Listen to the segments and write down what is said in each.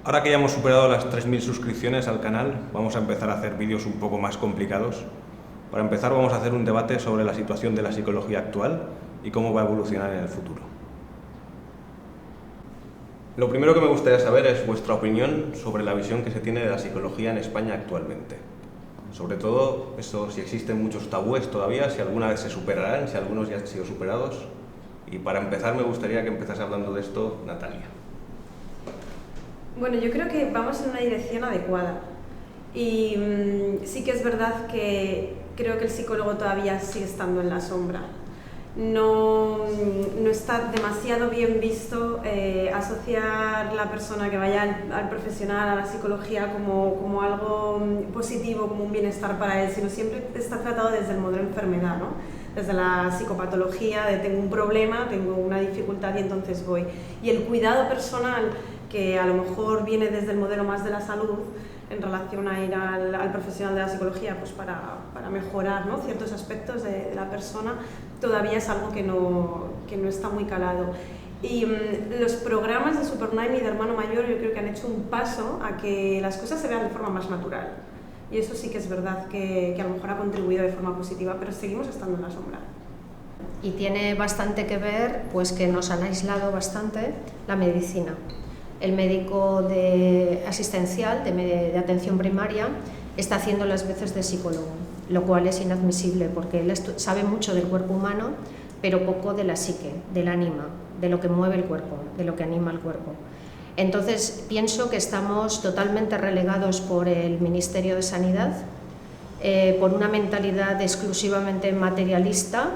Ahora que ya hemos superado las 3.000 suscripciones al canal, vamos a empezar a hacer vídeos un poco más complicados. Para empezar vamos a hacer un debate sobre la situación de la psicología actual y cómo va a evolucionar en el futuro. Lo primero que me gustaría saber es vuestra opinión sobre la visión que se tiene de la psicología en España actualmente. Sobre todo, eso, si existen muchos tabúes todavía, si alguna vez se superarán, si algunos ya han sido superados. Y para empezar me gustaría que empezase hablando de esto Natalia. Bueno, yo creo que vamos en una dirección adecuada y sí que es verdad que creo que el psicólogo todavía sigue estando en la sombra. No está demasiado bien visto asociar la persona que vaya al profesional, a la psicología, como algo positivo, como un bienestar para él, sino siempre está tratado desde el modelo enfermedad, ¿no? Desde la psicopatología, de tengo un problema, tengo una dificultad y entonces voy. Y el cuidado personal, que a lo mejor viene desde el modelo más de la salud, en relación a ir al profesional de la psicología pues para mejorar, ¿no?, ciertos aspectos de la persona, todavía es algo que no está muy calado. Y los programas de Super9 y de Hermano Mayor yo creo que han hecho un paso a que las cosas se vean de forma más natural. Y eso sí que es verdad que a lo mejor ha contribuido de forma positiva, pero seguimos estando en la sombra. Y tiene bastante que ver, pues que nos han aislado bastante la medicina. El médico asistencial de atención primaria está haciendo las veces de psicólogo, lo cual es inadmisible porque él sabe mucho del cuerpo humano, pero poco de la psique, del ánima, de lo que mueve el cuerpo, de lo que anima el cuerpo. Entonces pienso que estamos totalmente relegados por el Ministerio de Sanidad, por una mentalidad exclusivamente materialista,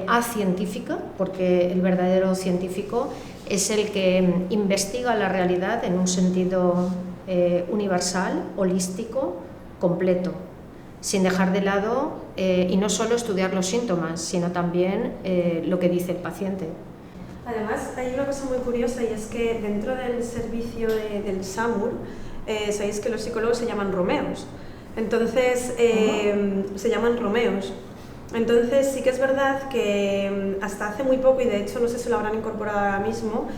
acientífica, porque el verdadero científico es el que investiga la realidad en un sentido universal, holístico, completo, sin dejar de lado y no solo estudiar los síntomas, sino también lo que dice el paciente. Además, hay una cosa muy curiosa y es que dentro del servicio del SAMUR, sabéis que los psicólogos se llaman Romeos. Entonces, se llaman Romeos. Entonces sí que es verdad que hasta hace muy poco, y de hecho no sé si lo habrán incorporado ahora mismo,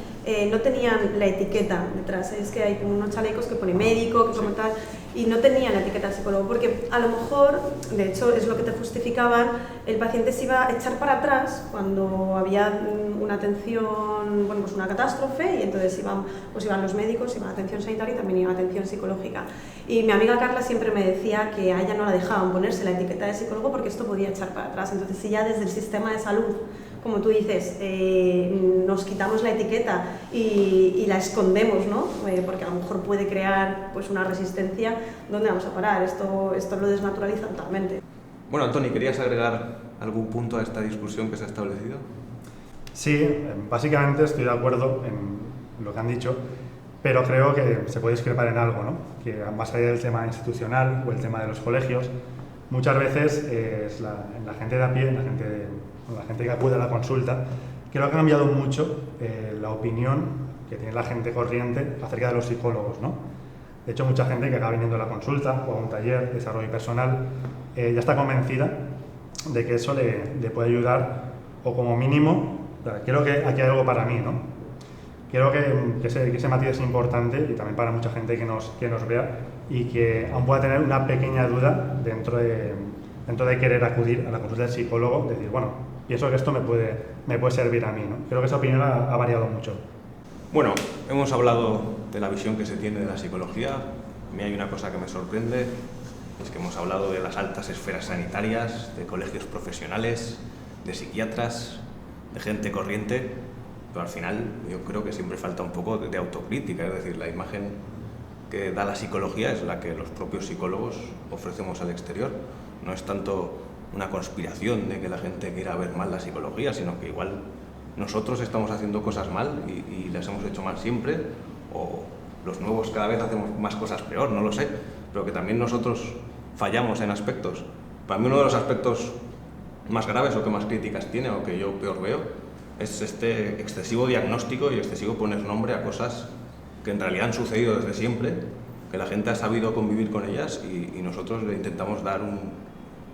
no tenían la etiqueta detrás. Es que hay como unos chalecos que pone médico, que como tal, y no tenían la etiqueta de psicólogo, porque a lo mejor, de hecho es lo que te justificaban, el paciente se iba a echar para atrás cuando había una atención, bueno, pues una catástrofe, y entonces iban los médicos, iba la atención sanitaria y también iba la atención psicológica. Y mi amiga Carla siempre me decía que a ella no la dejaban ponerse la etiqueta de psicólogo porque esto podía echar para atrás. Entonces, si ya desde el sistema de salud, como tú dices, nos quitamos la etiqueta y la escondemos, ¿no? Porque a lo mejor puede crear pues una resistencia, ¿dónde vamos a parar? Esto lo desnaturaliza totalmente. Bueno, Antoni, ¿querías agregar algún punto a esta discusión que se ha establecido? Sí, básicamente estoy de acuerdo en lo que han dicho, pero creo que se puede discrepar en algo, ¿no? Que más allá del tema institucional o el tema de los colegios, muchas veces es la gente de a pie, la gente que acude a la consulta, creo que ha cambiado mucho la opinión que tiene la gente corriente acerca de los psicólogos, ¿no? De hecho, mucha gente que acaba viniendo a la consulta o a un taller de desarrollo personal ya está convencida de que eso le puede ayudar, o como mínimo, creo que aquí hay algo para mí, ¿no? Creo que ese matiz es importante y también para mucha gente que nos vea y que aún pueda tener una pequeña duda dentro de querer acudir a la consulta del psicólogo, decir, bueno, pienso que esto me puede servir a mí, ¿no? Creo que esa opinión ha variado mucho. Bueno, hemos hablado de la visión que se tiene de la psicología. A mí hay una cosa que me sorprende, es que hemos hablado de las altas esferas sanitarias, de colegios profesionales, de psiquiatras, de gente corriente, pero al final yo creo que siempre falta un poco de autocrítica, es decir, la imagen que da la psicología es la que los propios psicólogos ofrecemos al exterior. No es tanto una conspiración de que la gente quiera ver mal la psicología, sino que igual nosotros estamos haciendo cosas mal y las hemos hecho mal siempre, o los nuevos cada vez hacemos más cosas peor, no lo sé, pero que también nosotros fallamos en aspectos. Para mí uno de los aspectos más graves o que más críticas tiene o que yo peor veo es este excesivo diagnóstico y excesivo poner nombre a cosas que en realidad han sucedido desde siempre, que la gente ha sabido convivir con ellas y nosotros le intentamos dar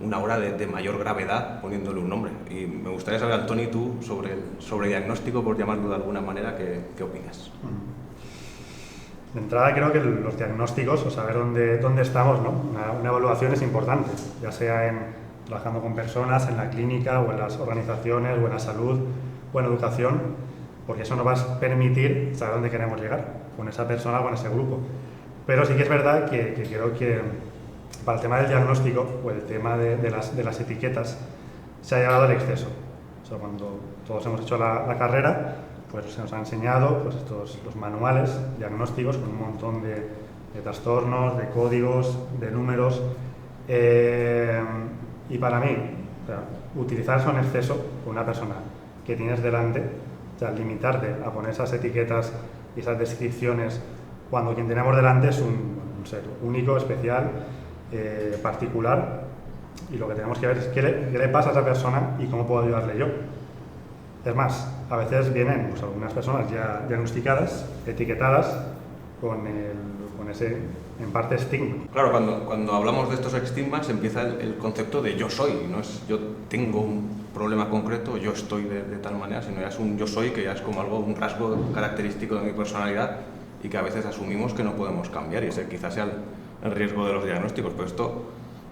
una hora de mayor gravedad poniéndole un nombre. Y me gustaría saber, Antoni, tú sobre diagnóstico, por llamarlo de alguna manera, ¿qué opinas? De entrada creo que los diagnósticos, o saber dónde estamos, ¿no? Una evaluación es importante, ya sea trabajando con personas, en la clínica o en las organizaciones o en la salud o en la educación, porque eso nos va a permitir saber dónde queremos llegar con esa persona o con ese grupo. Pero sí que es verdad que creo que para el tema del diagnóstico o el tema de las etiquetas se ha llegado al exceso. O sea, cuando todos hemos hecho la carrera, pues se nos ha enseñado pues los manuales diagnósticos con un montón de trastornos, de códigos, de números. Y para mí, o sea, utilizar eso en exceso con una persona que tienes delante, o sea, limitarte a poner esas etiquetas y esas descripciones cuando quien tenemos delante es un ser único, especial, particular, y lo que tenemos que ver es qué le pasa a esa persona y cómo puedo ayudarle yo. Es más, a veces vienen pues, algunas personas ya diagnosticadas, etiquetadas, con ese, en parte, estigma. Claro, cuando hablamos de estos estigmas empieza el concepto de yo soy, no es yo tengo un problema concreto, yo estoy de tal manera, sino ya es un yo soy que ya es como un rasgo característico de mi personalidad y que a veces asumimos que no podemos cambiar, y ese quizás sea el riesgo de los diagnósticos. Pero esto,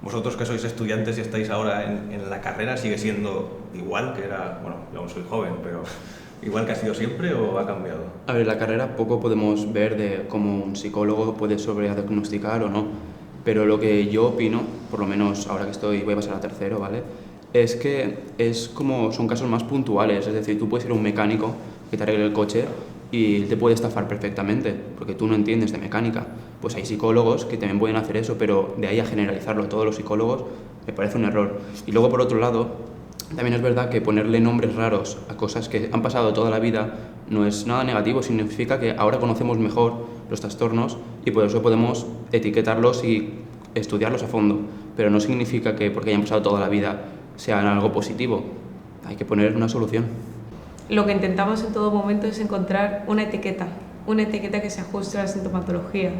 vosotros que sois estudiantes y estáis ahora en la carrera, ¿sigue siendo igual que era? Bueno, yo aún soy joven, pero ¿igual que ha sido siempre o ha cambiado? A ver, en la carrera poco podemos ver de cómo un psicólogo puede sobrediagnosticar o no, pero lo que yo opino, por lo menos ahora que voy a pasar a tercero, ¿vale? Es que son casos más puntuales, es decir, tú puedes ir a un mecánico que te arregle el coche y te puede estafar perfectamente, porque tú no entiendes de mecánica. Pues hay psicólogos que también pueden hacer eso, pero de ahí a generalizarlo a todos los psicólogos me parece un error. Y luego, por otro lado, también es verdad que ponerle nombres raros a cosas que han pasado toda la vida no es nada negativo, significa que ahora conocemos mejor los trastornos y por eso podemos etiquetarlos y estudiarlos a fondo, pero no significa que porque hayan pasado toda la vida sean algo positivo. Hay que poner una solución. Lo que intentamos en todo momento es encontrar una etiqueta que se ajuste a la sintomatología,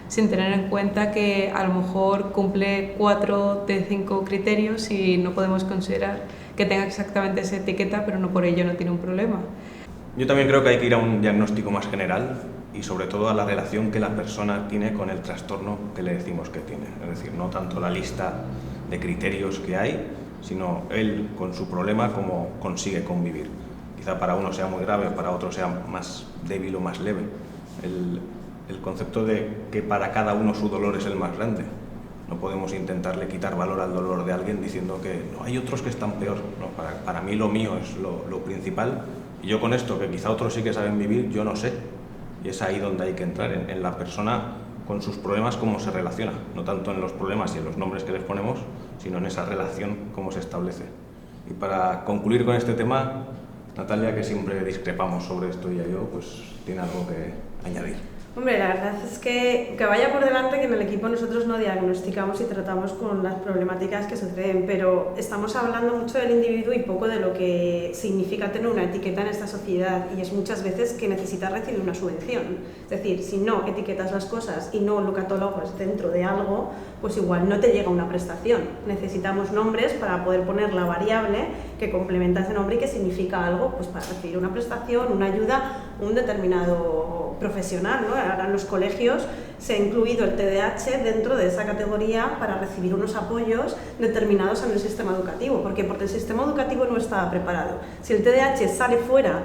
sin tener en cuenta que a lo mejor cumple 4 de 5 criterios y no podemos considerar que tenga exactamente esa etiqueta, pero no por ello no tiene un problema. Yo también creo que hay que ir a un diagnóstico más general y sobre todo a la relación que la persona tiene con el trastorno que le decimos que tiene. Es decir, no tanto la lista de criterios que hay, sino él con su problema, cómo consigue convivir. Quizá para uno sea muy grave, para otro sea más débil o más leve. El concepto de que para cada uno su dolor es el más grande. No podemos intentarle quitar valor al dolor de alguien diciendo que no, hay otros que están peor. No, para mí lo mío es lo principal, y yo con esto, que quizá otros sí que saben vivir, yo no sé. Y es ahí donde hay que entrar, en la persona con sus problemas, cómo se relaciona. No tanto en los problemas y en los nombres que les ponemos, sino en esa relación, cómo se establece. Y para concluir con este tema, Natalia, que siempre discrepamos sobre esto, y yo, pues tiene algo que añadir. Hombre, la verdad es que vaya por delante que en el equipo nosotros no diagnosticamos y tratamos con las problemáticas que suceden, pero estamos hablando mucho del individuo y poco de lo que significa tener una etiqueta en esta sociedad, y es muchas veces que necesitas recibir una subvención. Es decir, si no etiquetas las cosas y no lo catalogas dentro de algo, pues igual no te llega una prestación. Necesitamos nombres para poder poner la variable que complementa ese nombre y que significa algo, pues para recibir una prestación, una ayuda, un determinado profesional, ¿no? Ahora en los colegios se ha incluido el TDAH dentro de esa categoría para recibir unos apoyos determinados en el sistema educativo. ¿Por qué? Porque el sistema educativo no estaba preparado. Si el TDAH sale fuera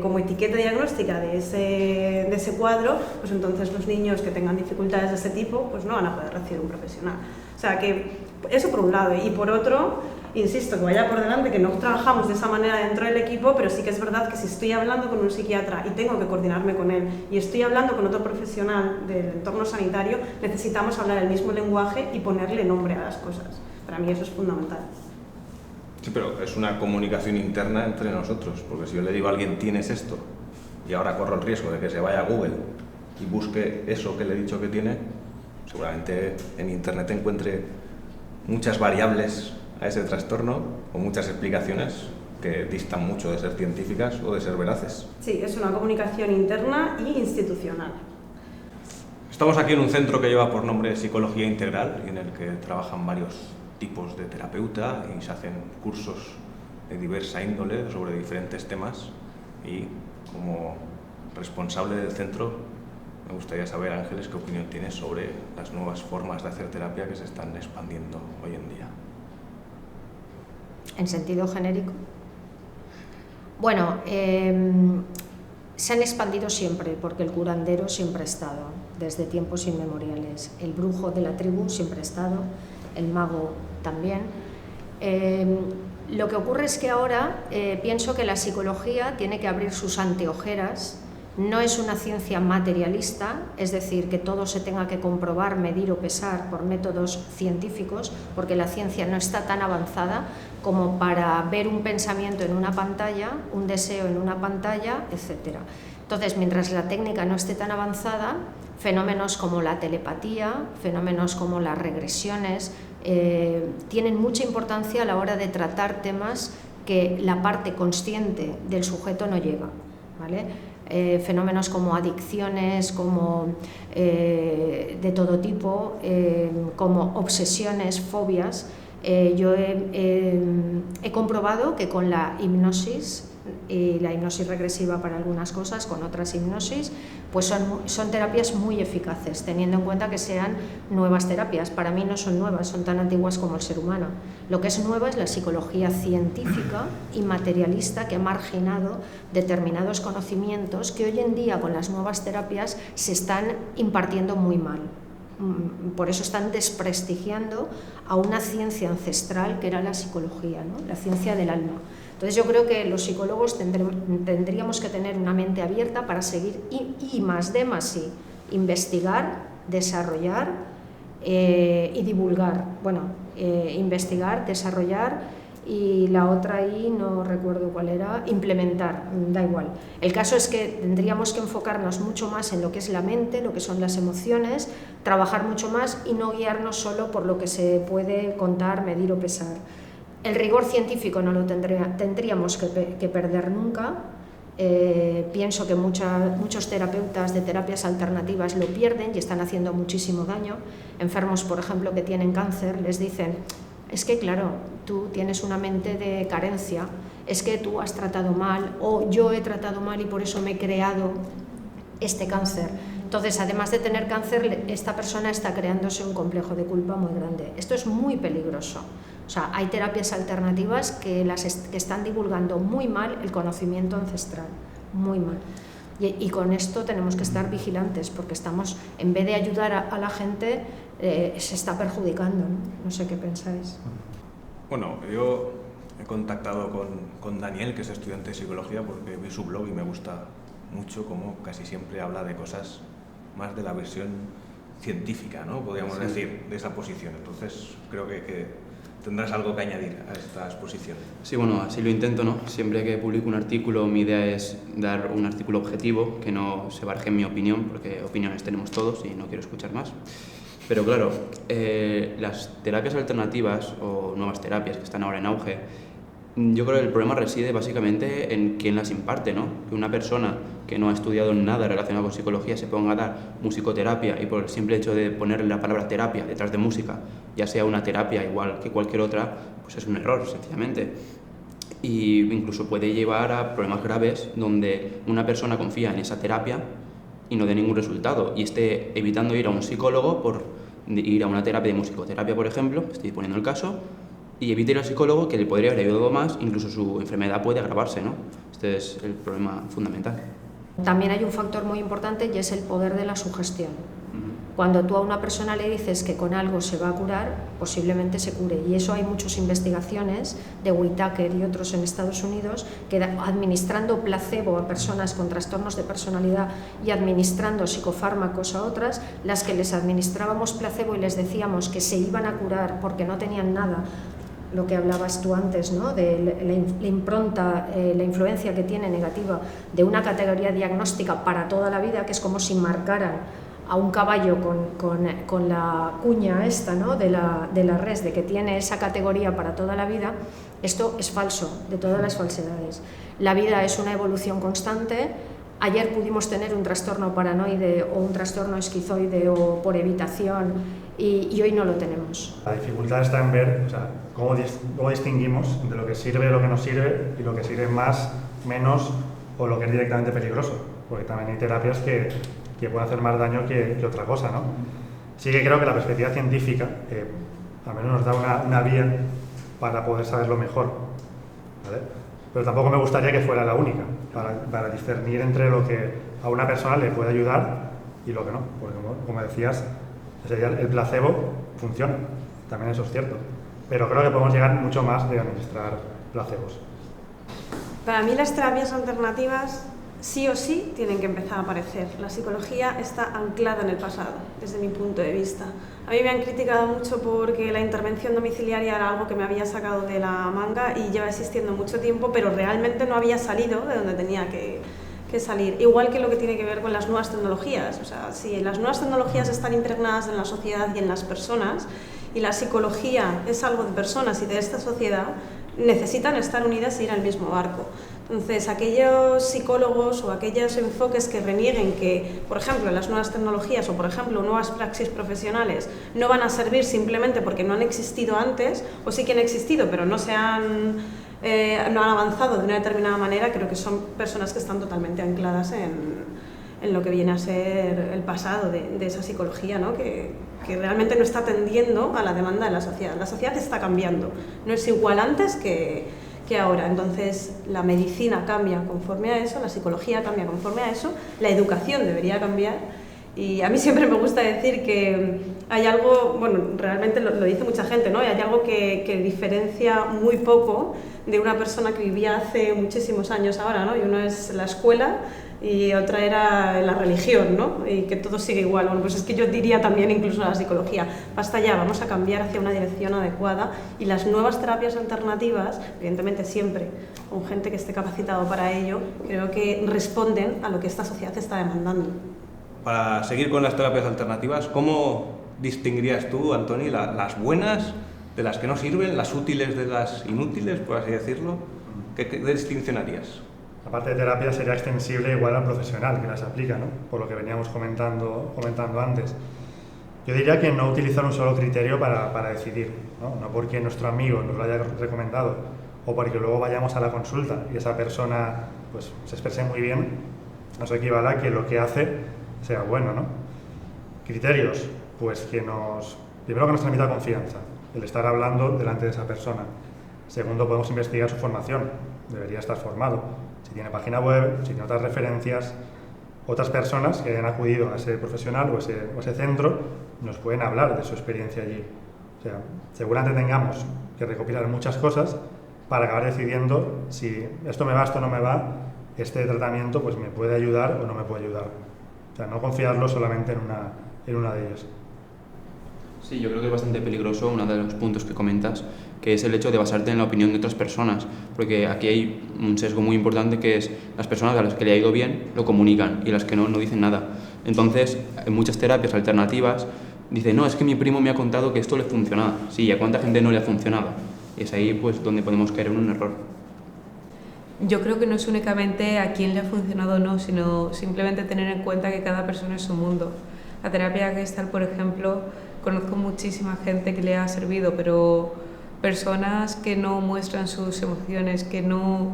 como etiqueta diagnóstica de ese cuadro, pues entonces los niños que tengan dificultades de ese tipo pues no van a poder recibir un profesional. O sea que eso por un lado, y por otro, insisto, que vaya por delante que no trabajamos de esa manera dentro del equipo, pero sí que es verdad que si estoy hablando con un psiquiatra y tengo que coordinarme con él, y estoy hablando con otro profesional del entorno sanitario, necesitamos hablar el mismo lenguaje y ponerle nombre a las cosas. Para mí eso es fundamental. Sí, pero es una comunicación interna entre nosotros, porque si yo le digo a alguien tienes esto y ahora corro el riesgo de que se vaya a Google y busque eso que le he dicho que tiene, seguramente en internet encuentre muchas variables a ese trastorno o muchas explicaciones que distan mucho de ser científicas o de ser veraces. Sí, es una comunicación interna y institucional. Estamos aquí en un centro que lleva por nombre Psicología Integral y en el que trabajan varios tipos de terapeuta y se hacen cursos de diversa índole sobre diferentes temas, y como responsable del centro Me gustaría saber, Ángeles, qué opinión tienes sobre las nuevas formas de hacer terapia que se están expandiendo hoy en día. ¿En sentido genérico? Bueno, se han expandido siempre, porque el curandero siempre ha estado, desde tiempos inmemoriales. El brujo de la tribu siempre ha estado, el mago también. Lo que ocurre es que ahora pienso que la psicología tiene que abrir sus anteojeras. No es una ciencia materialista, es decir, que todo se tenga que comprobar, medir o pesar por métodos científicos, porque la ciencia no está tan avanzada como para ver un pensamiento en una pantalla, un deseo en una pantalla, etc. Entonces, mientras la técnica no esté tan avanzada, fenómenos como la telepatía, fenómenos como las regresiones, tienen mucha importancia a la hora de tratar temas que la parte consciente del sujeto no llega, ¿vale? Fenómenos como adicciones, como de todo tipo, como obsesiones, fobias. Yo he comprobado que con la hipnosis, y la hipnosis regresiva para algunas cosas, con otras hipnosis, pues son terapias muy eficaces, teniendo en cuenta que sean nuevas terapias. Para mí no son nuevas, son tan antiguas como el ser humano. Lo que es nueva es la psicología científica y materialista, que ha marginado determinados conocimientos que hoy en día con las nuevas terapias se están impartiendo muy mal. Por eso están desprestigiando a una ciencia ancestral que era la psicología, ¿no? La ciencia del alma. Entonces yo creo que los psicólogos tendríamos que tener una mente abierta para seguir investigar, desarrollar y divulgar. Bueno, investigar, desarrollar, y la otra ahí no recuerdo cuál era, implementar, da igual. El caso es que tendríamos que enfocarnos mucho más en lo que es la mente, lo que son las emociones, trabajar mucho más y no guiarnos solo por lo que se puede contar, medir o pesar. El rigor científico no lo tendríamos que perder nunca. Pienso que muchos terapeutas de terapias alternativas lo pierden y están haciendo muchísimo daño. Enfermos, por ejemplo, que tienen cáncer, les dicen: es que claro, tú tienes una mente de carencia, es que tú has tratado mal, o yo he tratado mal y por eso me he creado este cáncer. Entonces, además de tener cáncer, esta persona está creándose un complejo de culpa muy grande. Esto es muy peligroso. O sea, hay terapias alternativas que están divulgando muy mal el conocimiento ancestral, muy mal. Y con esto tenemos que estar vigilantes, porque estamos, en vez de ayudar a la gente, se está perjudicando, ¿no? No sé qué pensáis. Bueno, yo he contactado con Daniel, que es estudiante de psicología, porque vi su blog y me gusta mucho cómo casi siempre habla de cosas más de la versión científica, ¿no? Podríamos decir, de esa posición. Entonces, creo que tendrás algo que añadir a esta exposición. Sí, bueno, así lo intento, ¿no? Siempre que publico un artículo, mi idea es dar un artículo objetivo, que no se barje en mi opinión, porque opiniones tenemos todos y no quiero escuchar más. Pero claro, las terapias alternativas o nuevas terapias que están ahora en auge, yo creo que el problema reside básicamente en quién las imparte, ¿no? Que una persona que no ha estudiado nada relacionado con psicología se ponga a dar musicoterapia y por el simple hecho de ponerle la palabra terapia detrás de música, ya sea una terapia igual que cualquier otra, pues es un error, sencillamente. Y incluso puede llevar a problemas graves donde una persona confía en esa terapia y no dé ningún resultado y esté evitando ir a un psicólogo por ir a una terapia de musicoterapia, por ejemplo, estoy poniendo el caso, y evite ir al psicólogo, que le podría haber ayudado más, incluso su enfermedad puede agravarse, ¿no? Este es el problema fundamental. También hay un factor muy importante y es el poder de la sugestión. Cuando tú a una persona le dices que con algo se va a curar, posiblemente se cure. Y eso hay muchas investigaciones de Whitaker y otros en Estados Unidos que administrando placebo a personas con trastornos de personalidad y administrando psicofármacos a otras, las que les administrábamos placebo y les decíamos que se iban a curar porque no tenían nada, lo que hablabas tú antes, ¿no? De la impronta, la influencia que tiene negativa de una categoría diagnóstica para toda la vida, que es como si marcaran a un caballo con la cuña esta, ¿no? de la res, de que tiene esa categoría para toda la vida. Esto es falso, de todas las falsedades. La vida es una evolución constante. Ayer pudimos tener un trastorno paranoide o un trastorno esquizoide o por evitación y hoy no lo tenemos. La dificultad está en ver, o sea, cómo distinguimos entre lo que sirve y lo que no sirve y lo que sirve más, menos o lo que es directamente peligroso, porque también hay terapias que que puede hacer más daño que otra cosa, ¿no? Sí que creo que la perspectiva científica al menos nos da una vía para poder saberlo mejor, ¿vale? Pero tampoco me gustaría que fuera la única, para discernir entre lo que a una persona le puede ayudar y lo que no, porque como decías, el placebo funciona, también eso es cierto, pero creo que podemos llegar mucho más de administrar placebos. Para mí las terapias alternativas sí o sí tienen que empezar a aparecer. La psicología está anclada en el pasado, desde mi punto de vista. A mí me han criticado mucho porque la intervención domiciliaria era algo que me había sacado de la manga y lleva existiendo mucho tiempo, pero realmente no había salido de donde tenía que salir. Igual que lo que tiene que ver con las nuevas tecnologías. O sea, si las nuevas tecnologías están impregnadas en la sociedad y en las personas, y la psicología es algo de personas y de esta sociedad, necesitan estar unidas e ir al mismo barco. Entonces, aquellos psicólogos o aquellos enfoques que renieguen que, por ejemplo, las nuevas tecnologías o, por ejemplo, nuevas praxis profesionales no van a servir simplemente porque no han existido antes, o sí que han existido, pero no han avanzado de una determinada manera, creo que son personas que están totalmente ancladas en lo que viene a ser el pasado de esa psicología, ¿no? que realmente no está atendiendo a la demanda de la sociedad. La sociedad está cambiando, no es igual antes que ahora. Entonces, la medicina cambia conforme a eso, la psicología cambia conforme a eso, la educación debería cambiar. Y a mí siempre me gusta decir que hay algo, bueno, realmente lo dice mucha gente, ¿no? Hay algo que diferencia muy poco de una persona que vivía hace muchísimos años ahora, ¿no? Y uno es la escuela y otra era la religión, ¿no? Y que todo sigue igual. Bueno, pues es que yo diría también incluso la psicología. Basta ya, vamos a cambiar hacia una dirección adecuada, y las nuevas terapias alternativas, evidentemente siempre con gente que esté capacitado para ello, creo que responden a lo que esta sociedad está demandando. Para seguir con las terapias alternativas, ¿cómo distinguirías tú, Antoni, las buenas de las que no sirven, las útiles de las inútiles, por así decirlo? ¿Qué distinción harías? La parte de terapia sería extensible igual al profesional que las aplica, ¿no? Por lo que veníamos comentando antes. Yo diría que no utilizar un solo criterio para decidir, ¿no? No porque nuestro amigo nos lo haya recomendado o porque luego vayamos a la consulta y esa persona pues, se exprese muy bien, no se equivale a que lo que hace sea bueno, ¿no? Criterios, pues primero que nos transmita confianza, el estar hablando delante de esa persona. Segundo, podemos investigar su formación, debería estar formado. Si tiene página web, si tiene otras referencias, otras personas que hayan acudido a ese profesional o ese centro nos pueden hablar de su experiencia allí. O sea, seguramente tengamos que recopilar muchas cosas para acabar decidiendo si esto me va, esto no me va, este tratamiento pues me puede ayudar o no me puede ayudar. O sea, no confiarlo solamente en una de ellas. Sí, yo creo que es bastante peligroso uno de los puntos que comentas, que es el hecho de basarte en la opinión de otras personas, porque aquí hay un sesgo muy importante, que es las personas a las que le ha ido bien lo comunican y las que no dicen nada. Entonces, en muchas terapias alternativas dicen, no, es que mi primo me ha contado que esto le funciona. Sí, ¿y a cuánta gente no le ha funcionado? Y es ahí pues donde podemos caer en un error. Yo creo que no es únicamente a quién le ha funcionado o no, sino simplemente tener en cuenta que cada persona es su mundo. La terapia Gestalt, por ejemplo, conozco muchísima gente que le ha servido, pero personas que no muestran sus emociones, que no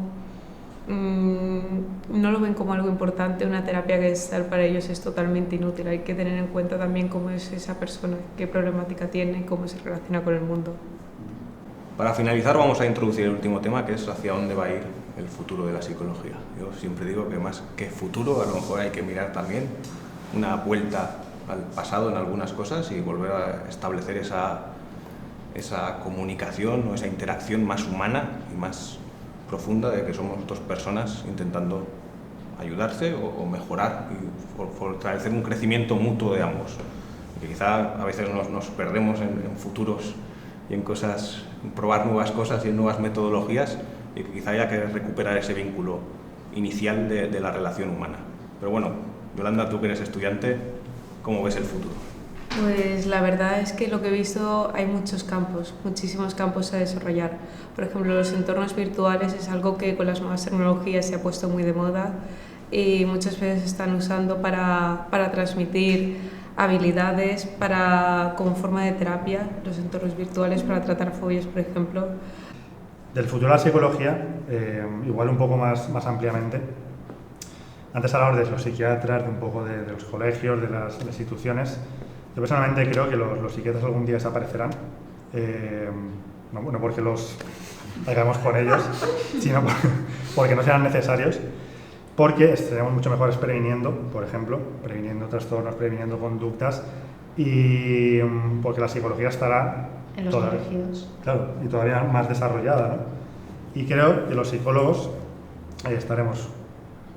lo ven como algo importante, una terapia Gestalt para ellos es totalmente inútil. Hay que tener en cuenta también cómo es esa persona, qué problemática tiene, cómo se relaciona con el mundo. Para finalizar, vamos a introducir el último tema, que es hacia dónde va a ir el futuro de la psicología. Yo siempre digo que más que futuro, a lo mejor hay que mirar también una vuelta al pasado en algunas cosas y volver a establecer esa comunicación o esa interacción más humana y más profunda, de que somos dos personas intentando ayudarse o mejorar y fortalecer un crecimiento mutuo de ambos. Que quizá a veces nos perdemos en futuros y en cosas, en probar nuevas cosas y en nuevas metodologías, y que quizá haya que recuperar ese vínculo inicial de la relación humana. Pero bueno, Yolanda, tú que eres estudiante, ¿cómo ves el futuro? Pues la verdad es que lo que he visto, hay muchos campos, muchísimos campos a desarrollar. Por ejemplo, los entornos virtuales es algo que con las nuevas tecnologías se ha puesto muy de moda y muchas veces se están usando para transmitir habilidades como forma de terapia, los entornos virtuales para tratar fobias, por ejemplo. Del futuro de la psicología, igual un poco más ampliamente, Antes hablamos de los psiquiatras, de un poco de los colegios, de las instituciones. Yo personalmente creo que los psiquiatras algún día desaparecerán. No porque los hagamos con ellos, sino porque no serán necesarios. Porque estaremos mucho mejores previniendo, por ejemplo, previniendo trastornos, previniendo conductas, y porque la psicología estará En los colegios. Claro, y todavía más desarrollada, ¿no? Y creo que los psicólogos estaremos,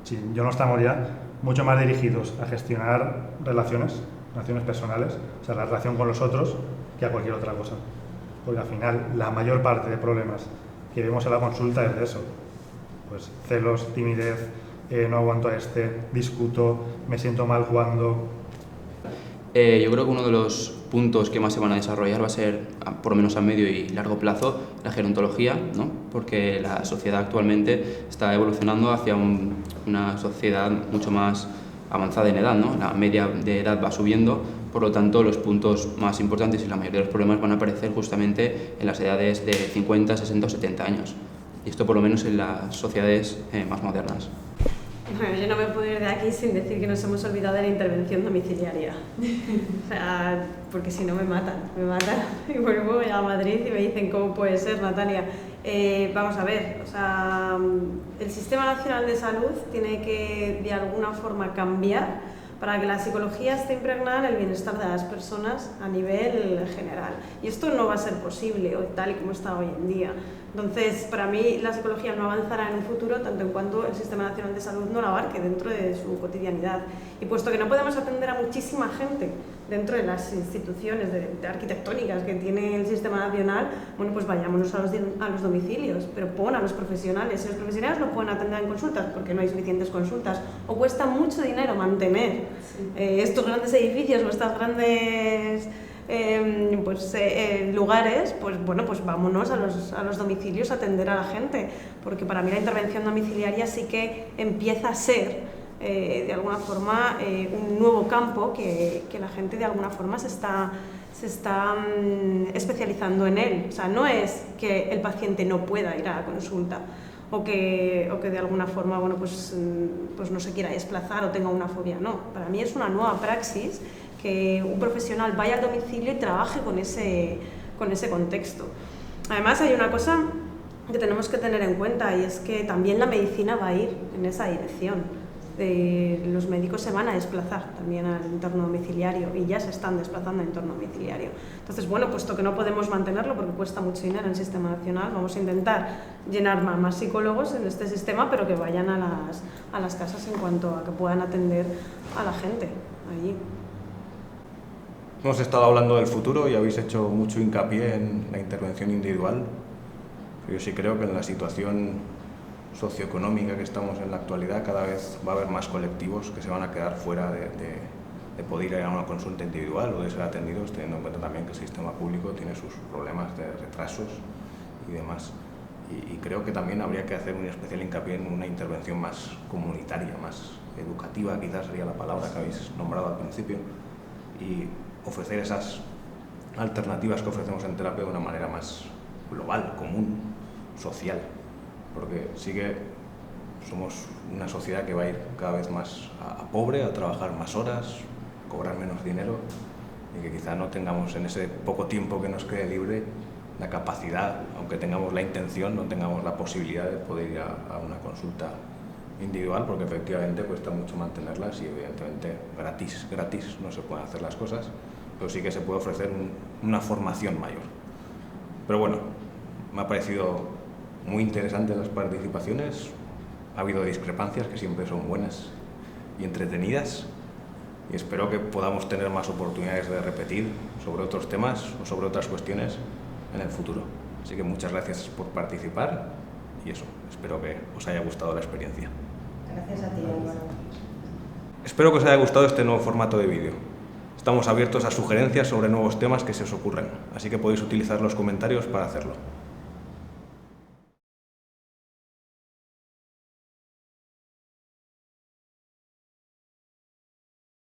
si yo no estamos ya, mucho más dirigidos a gestionar relaciones personales, o sea, la relación con los otros, que a cualquier otra cosa. Porque al final la mayor parte de problemas que vemos en la consulta es de eso. Pues celos, timidez, no aguanto a discuto, me siento mal cuando... Yo creo que uno de los puntos que más se van a desarrollar va a ser, por lo menos a medio y largo plazo, la gerontología, ¿no? Porque la sociedad actualmente está evolucionando hacia una sociedad mucho más avanzada en edad, ¿no? La media de edad va subiendo, por lo tanto los puntos más importantes y la mayoría de los problemas van a aparecer justamente en las edades de 50, 60 o 70 años. Y esto por lo menos en las sociedades más modernas. Bueno, yo no me puedo ir de aquí sin decir que nos hemos olvidado de la intervención domiciliaria. O sea, porque si no me matan. Y vuelvo a Madrid y me dicen, ¿cómo puede ser, Natalia? Vamos a ver, o sea, el Sistema Nacional de Salud tiene que de alguna forma cambiar para que la psicología esté impregnada en el bienestar de las personas a nivel general. Y esto no va a ser posible, tal y como está hoy en día. Entonces, para mí, la psicología no avanzará en un futuro tanto en cuanto el Sistema Nacional de Salud no la abarque dentro de su cotidianidad. Y puesto que no podemos atender a muchísima gente dentro de las instituciones de arquitectónicas que tiene el Sistema Nacional, bueno, pues vayámonos a los domicilios, pero pon a los profesionales. Si los profesionales no pueden atender en consultas porque no hay suficientes consultas, o cuesta mucho dinero mantener estos grandes edificios o estas grandes... lugares, pues bueno, pues vámonos a los domicilios a atender a la gente, porque para mí la intervención domiciliaria sí que empieza a ser de alguna forma un nuevo campo que la gente de alguna forma se está especializando en él. O sea, no es que el paciente no pueda ir a la consulta o que de alguna forma, bueno, pues no se quiera desplazar o tenga una fobia, no. Para mí es una nueva praxis que un profesional vaya al domicilio y trabaje con ese contexto. Además, hay una cosa que tenemos que tener en cuenta, y es que también la medicina va a ir en esa dirección. Los médicos se van a desplazar también al entorno domiciliario y ya se están desplazando al entorno domiciliario. Entonces, bueno, puesto que no podemos mantenerlo porque cuesta mucho dinero en el sistema nacional, vamos a intentar llenar más psicólogos en este sistema, pero que vayan a las casas en cuanto a que puedan atender a la gente allí. Hemos estado hablando del futuro y habéis hecho mucho hincapié en la intervención individual. Yo sí creo que en la situación socioeconómica que estamos en la actualidad cada vez va a haber más colectivos que se van a quedar fuera de poder ir a una consulta individual o de ser atendidos, teniendo en cuenta también que el sistema público tiene sus problemas de retrasos y demás. Y creo que también habría que hacer un especial hincapié en una intervención más comunitaria, más educativa, quizás sería la palabra que habéis nombrado al principio, y ofrecer esas alternativas que ofrecemos en terapia de una manera más global, común, social, porque sí que somos una sociedad que va a ir cada vez más a pobre, a trabajar más horas, cobrar menos dinero, y que quizá no tengamos en ese poco tiempo que nos quede libre la capacidad, aunque tengamos la intención, no tengamos la posibilidad de poder ir a una consulta individual, porque efectivamente cuesta mucho mantenerlas y evidentemente gratis no se pueden hacer las cosas, pero sí que se puede ofrecer una formación mayor. Pero bueno, me ha parecido muy interesante las participaciones, ha habido discrepancias que siempre son buenas y entretenidas, y espero que podamos tener más oportunidades de repetir sobre otros temas o sobre otras cuestiones en el futuro. Así que muchas gracias por participar y eso, espero que os haya gustado la experiencia. Gracias a ti, Álvaro. Espero que os haya gustado este nuevo formato de vídeo. Estamos abiertos a sugerencias sobre nuevos temas que se os ocurran, así que podéis utilizar los comentarios para hacerlo.